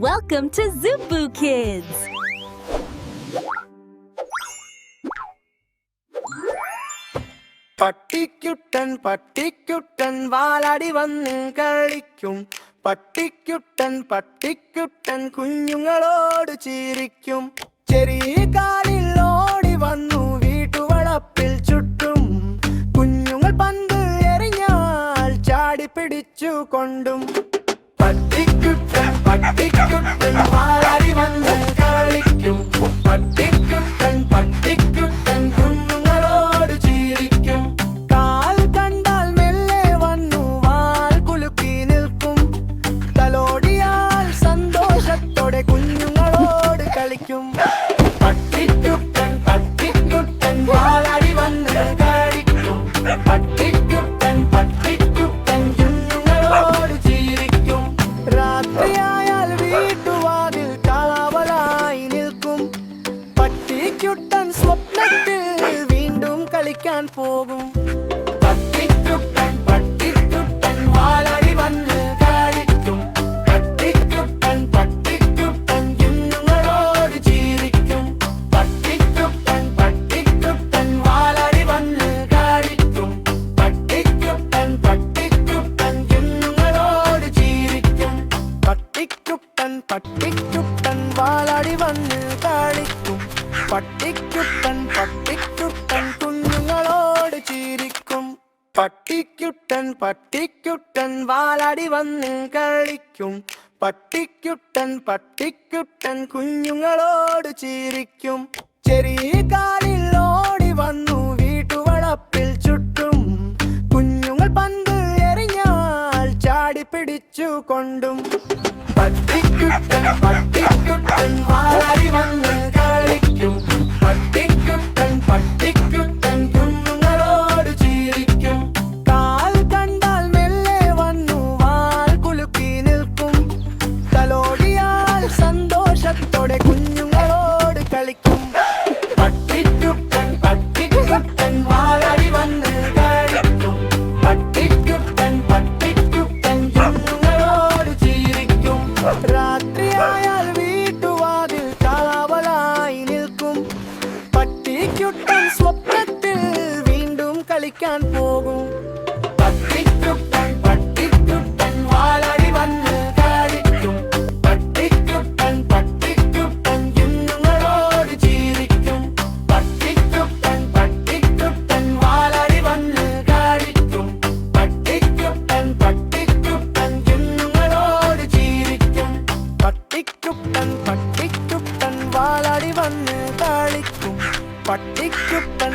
Welcome to Zubu Kids! പട്ടിക്കുട്ടൻ വാലാടി വന്ന് കളിക്കും. പട്ടിക്കുട്ടൻ കുഞ്ഞുങ്ങളോട് ചിരിക്കും. ചെറിയ കാലിൽ ഓടി വന്നു വീട്ടുവളപ്പിൽ ചുറ്റും. കുഞ്ഞുങ്ങൾ പന്ത് എറിഞ്ഞാൽ ചാടി പിടിച്ചു കൊണ്ടും. പട്ടിക്കുട്ടൻ വാലാടി വന്ന് കളിക്കും. പട്ടിക്കുട്ടൻ കുഞ്ഞുങ്ങളോട് ചിരിക്കും. കാൽ കണ്ടാൽ മെല്ലെ വന്നു വാൽ കുലുക്കി നിൽക്കും. തലോടിയാൽ സന്തോഷത്തോടെ കുഞ്ഞുങ്ങളോട് കളിക്കും. പട്ടിക്കുട്ടൻ വാലാടി വന്ന് കളിക്കും. പട്ടിക്കുട്ടൻ കുഞ്ഞുങ്ങളോട് ചിരിക്കും. രാത്രിയായാൽ വീട്ടുവാതിൽ കാവലായി നിൽക്കും. പട്ടിക്കുട്ടൻ സ്വപ്നത്തിൽ വീണ്ടും കളിക്കാൻ പോകും. പട്ടിക്കുട്ടൻ വാലാടി വന്ന് കളിക്കും. പട്ടിക്കുട്ടൻ കുഞ്ഞുങ്ങളോട് ചിരിക്കും. പട്ടിക്കുട്ടൻ വാലാടി വന്ന് കളിക്കും. പട്ടിക്കുട്ടൻ കുഞ്ഞുങ്ങളോട് ചിരിക്കും. പട്ടിക്കുട്ടൻ വാലാടി വന്ന് കളിക്കും. പട്ടിക്കുട്ടൻ കുഞ്ഞുങ്ങളോട് ചിരിക്കും. പട്ടിക്കുട്ടൻ വാലാടി വന്ന് കളിക്കും. പട്ടിക്കുട്ടൻ കുഞ്ഞുങ്ങളോട് ചിരിക്കും. ചെറിയ കാലിൽ ഓടി വന്നു വീട്ടുവളപ്പിൽ ചുറ്റും. കുഞ്ഞുങ്ങൾ പന്ത് എറിഞ്ഞാൽ ചാടി പിടിച്ചു കൊണ്ടും. പട്ടിക്കുട്ടൻ വാലാടി വന്ന് കളിക്കും. പട്ടിക്കുട്ടൻ കുഞ്ഞുങ്ങളോട് ചിരിക്കും. കാൽ കണ്ടാൽ മെല്ലെ വന്നു വാൽ കുലുക്കി നിൽക്കും. തലോടിയാൽ സന്തോഷത്തോടെ കുഞ്ഞുങ്ങളോട് കളിക്കും. പട്ടിക്കുട്ടൻ വാലാടി വന്ന് കളിക്കും. പട്ടിക്കുട്ടൻ കുഞ്ഞുങ്ങളോട് ചിരിക്കും. രാത്രിയായാൽ വീട്ടുവാതിൽ കാവലായി നിൽക്കും. പട്ടിക്കുട്ടൻ സ്വപ്നത്തിൽ വീണ്ടും കളിക്കാൻ പോകും. പട്ടിക്കുട്ടൻ വാലാടി വന്ന് കളിക്കും. പട്ടിക്കുട്ടൻ കുഞ്ഞുങ്ങളോട് ചിരിക്കും. പട്ടിക്കുട്ടൻ വാലാടി വന്ന് കളിക്കും. പട്ടിക്കുട്ടൻ കുഞ്ഞുങ്ങളോട് ചിരിക്കും. പട്ടിക്കുട്ടൻ വാലാടി വന്ന് കളിക്കും. പട്ടിക്കുട്ടൻ